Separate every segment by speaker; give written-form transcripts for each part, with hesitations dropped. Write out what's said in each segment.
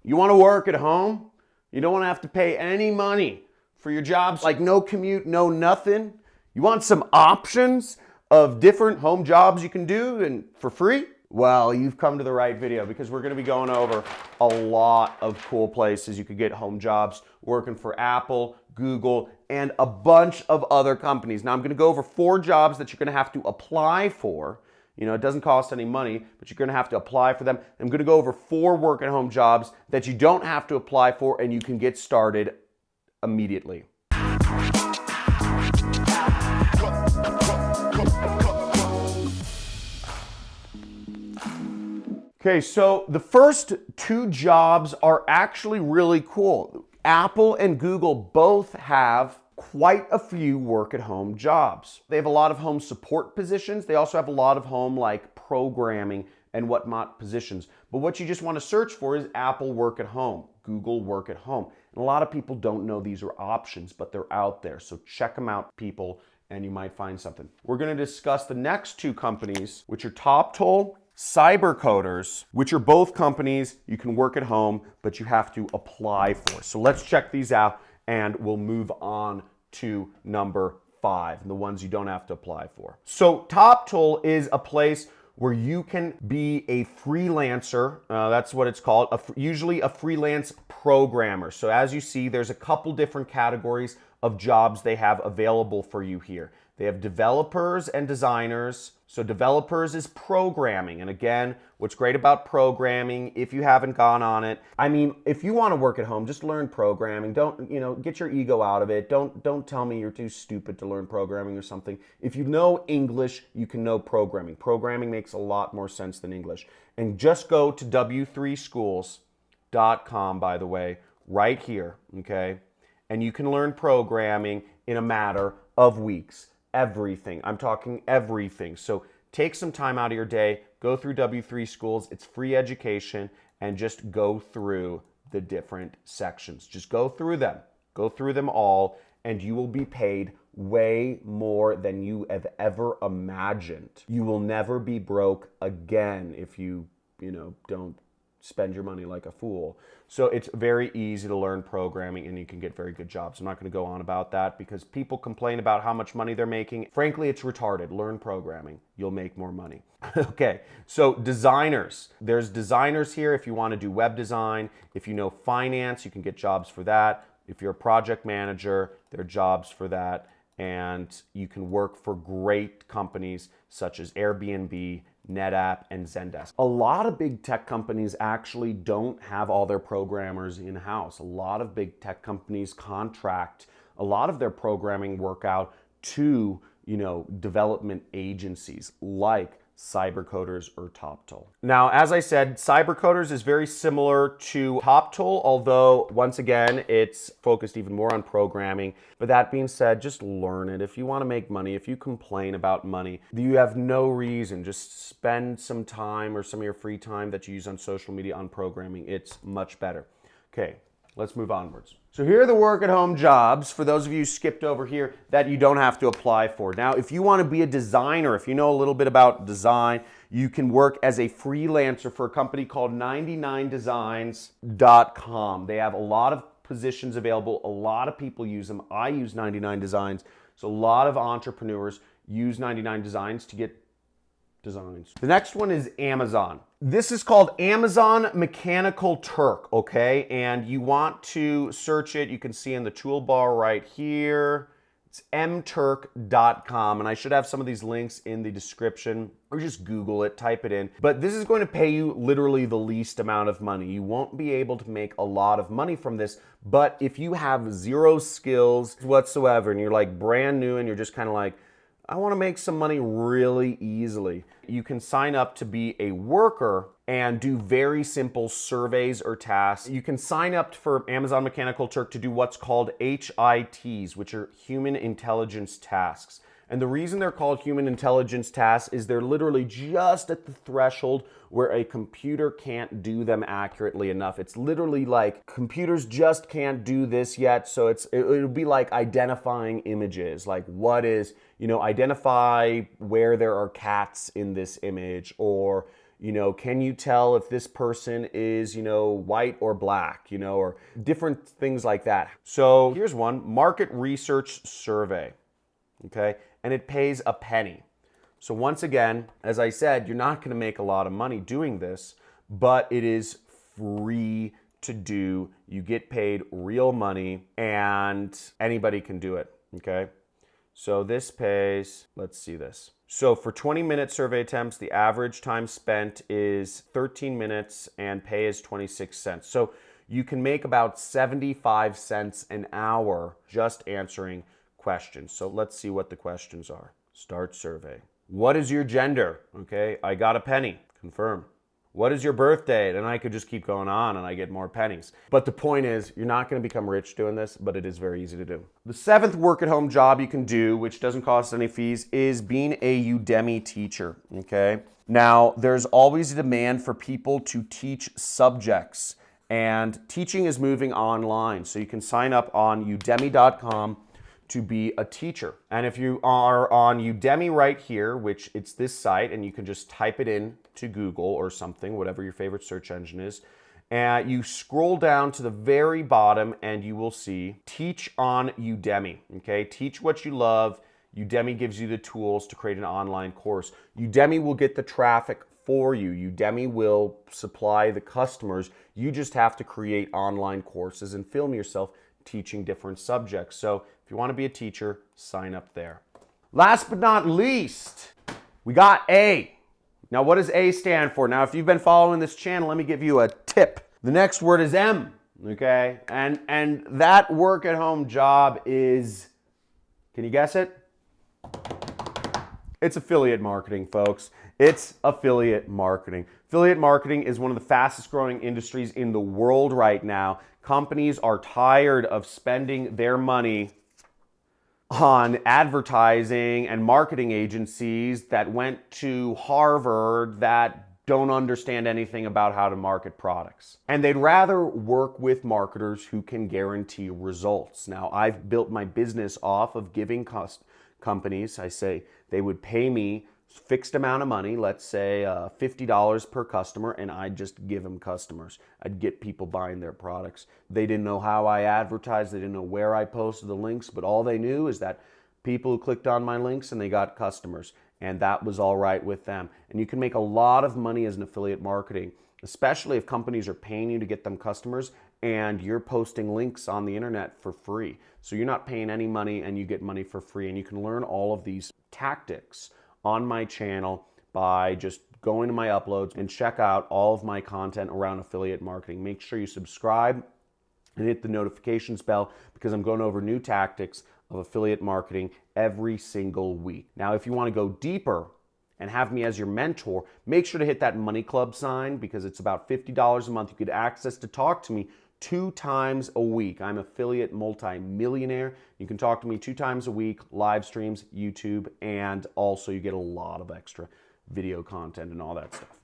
Speaker 1: You want to work at home? You don't want to have to pay any money for your jobs, like no commute, no nothing. You want some options of different home jobs you can do and for free? Well, you've come to the right video because we're going to be going over a lot of cool places you could get home jobs working for Apple, Google, and a bunch of other companies. Now, I'm going to go over 4 jobs that you're going to have to apply for. You know, it doesn't cost any money, but you're going to have to apply for them. I'm going to go over 4 work at home jobs that you don't have to apply for and you can get started immediately. Okay, so the first 2 jobs are actually really cool. Apple and Google both have quite a few work at home jobs. They have a lot of home support positions. They also have a lot of home like programming and whatnot positions. But what you just want to search for is Apple work at home, Google work at home. And a lot of people don't know these are options, but they're out there. So check them out, people, and you might find something. We're going to discuss the next 2 companies, which are TopToll, Cybercoders, which are both companies you can work at home, but you have to apply for. So let's check these out and we'll move on to number 5, the ones you don't have to apply for. So TopToll is a place where you can be a freelancer. That's what it's called, usually a freelance programmer. So as you see, there's a couple different categories of jobs they have available for you here. They have developers and designers. So developers is programming. And again, what's great about programming, if you haven't gone on it, I mean, if you want to work at home, just learn programming. Don't, get your ego out of it. Don't tell me you're too stupid to learn programming or something. If you know English, you can know programming. Programming makes a lot more sense than English. And just go to w3schools.com, by the way, right here, okay? And you can learn programming in a matter of weeks. Everything. I'm talking everything. So take some time out of your day, go through W3 Schools. It's free education, and just go through the different sections. Just go through them. Go through them all, and you will be paid way more than you have ever imagined. You will never be broke again if you don't spend your money like a fool. So it's very easy to learn programming and you can get very good jobs. I'm not going to go on about that because people complain about how much money they're making. Frankly, it's retarded. Learn programming. You'll make more money. Okay, so designers. There's designers here if you want to do web design. If you know finance, you can get jobs for that. If you're a project manager, there are jobs for that. And you can work for great companies such as Airbnb, NetApp, and Zendesk. A lot of big tech companies actually don't have all their programmers in-house. A lot of big tech companies contract a lot of their programming work out to, development agencies like Cybercoders or TopToll. Now, as I said, Cybercoders is very similar to TopToll, although once again, it's focused even more on programming. But that being said, just learn it. If you want to make money, if you complain about money, you have no reason. Just spend some time or some of your free time that you use on social media on programming. It's much better. Okay, let's move onwards. So here are the work at home jobs, for those of you who skipped over here, that you don't have to apply for. Now, if you want to be a designer, if you know a little bit about design, you can work as a freelancer for a company called 99designs.com. They have a lot of positions available. A lot of people use them. I use 99 Designs. So a lot of entrepreneurs use 99 Designs to get designs. The next one is Amazon. This is called Amazon Mechanical Turk, okay? And you want to search it. You can see in the toolbar right here. It's mturk.com, and I should have some of these links in the description, or just Google it, type it in. But this is going to pay you literally the least amount of money. You won't be able to make a lot of money from this, but if you have zero skills whatsoever, and you're like brand new, and you're just kind of like, I want to make some money really easily, you can sign up to be a worker and do very simple surveys or tasks. You can sign up for Amazon Mechanical Turk to do what's called HITs, which are human intelligence tasks. And the reason they're called human intelligence tasks is they're literally just at the threshold where a computer can't do them accurately enough. It's literally like computers just can't do this yet. So it'll be like identifying images, like what is, identify where there are cats in this image, or can you tell if this person is, white or black, or different things like that. So here's one, market research survey, okay? And it pays a penny. So once again, as I said, you're not gonna make a lot of money doing this, but it is free to do. You get paid real money and anybody can do it, okay? So this pays, let's see this. So for 20-minute survey attempts, the average time spent is 13 minutes and pay is 26 cents. So you can make about 75 cents an hour just answering questions. So let's see what the questions are. Start survey. What is your gender? Okay, I got a penny. Confirm. What is your birth date? And I could just keep going on and I get more pennies. But the point is, you're not gonna become rich doing this, but it is very easy to do. The 7th work-at-home job you can do, which doesn't cost any fees, is being a Udemy teacher, okay? Now, there's always a demand for people to teach subjects, and teaching is moving online. So you can sign up on udemy.com to be a teacher. And if you are on Udemy right here, which it's this site, and you can just type it in to Google or something, whatever your favorite search engine is, and you scroll down to the very bottom and you will see Teach on Udemy, okay? Teach what you love. Udemy gives you the tools to create an online course. Udemy will get the traffic for you. Udemy will supply the customers. You just have to create online courses and film yourself teaching different subjects. So if you want to be a teacher, sign up there. Last but not least, we got A. Now, what does A stand for? Now, if you've been following this channel, let me give you a tip. The next word is M, okay? And that work-at-home job is, can you guess it? It's affiliate marketing, folks. It's affiliate marketing. Affiliate marketing is one of the fastest growing industries in the world right now. Companies are tired of spending their money on advertising and marketing agencies that went to Harvard that don't understand anything about how to market products. And they'd rather work with marketers who can guarantee results. Now, I've built my business off of giving companies, I say they would pay me fixed amount of money, let's say $50 per customer, and I'd just give them customers. I'd get people buying their products. They didn't know how I advertised, they didn't know where I posted the links, but all they knew is that people who clicked on my links and they got customers, and that was all right with them. And you can make a lot of money as an affiliate marketing, especially if companies are paying you to get them customers and you're posting links on the internet for free. So you're not paying any money and you get money for free, and you can learn all of these tactics on my channel by just going to my uploads and check out all of my content around affiliate marketing. Make sure you subscribe and hit the notifications bell because I'm going over new tactics of affiliate marketing every single week. Now, if you want to go deeper and have me as your mentor, make sure to hit that Money Club sign because it's about $50 a month. You get access to talk to me 2 times a week. I'm affiliate multi-millionaire. You can talk to me 2 times a week, live streams, YouTube, and also you get a lot of extra video content and all that stuff.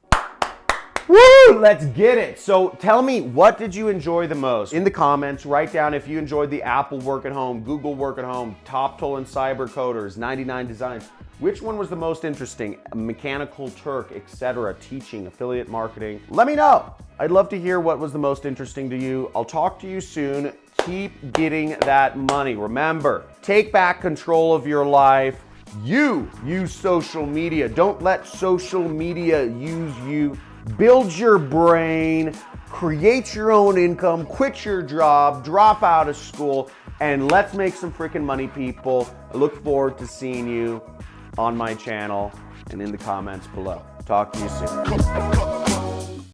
Speaker 1: Woo! Let's get it. So tell me, what did you enjoy the most? In the comments, write down if you enjoyed the Apple Work at Home, Google Work at Home, Top Tool and Cyber Coders, 99 Designs. Which one was the most interesting? Mechanical Turk, etc. Teaching, affiliate marketing. Let me know. I'd love to hear what was the most interesting to you. I'll talk to you soon. Keep getting that money. Remember, take back control of your life. You use social media. Don't let social media use you. Build your brain, create your own income, quit your job, drop out of school, and let's make some freaking money, people. I look forward to seeing you on my channel and in the comments below. Talk to you soon.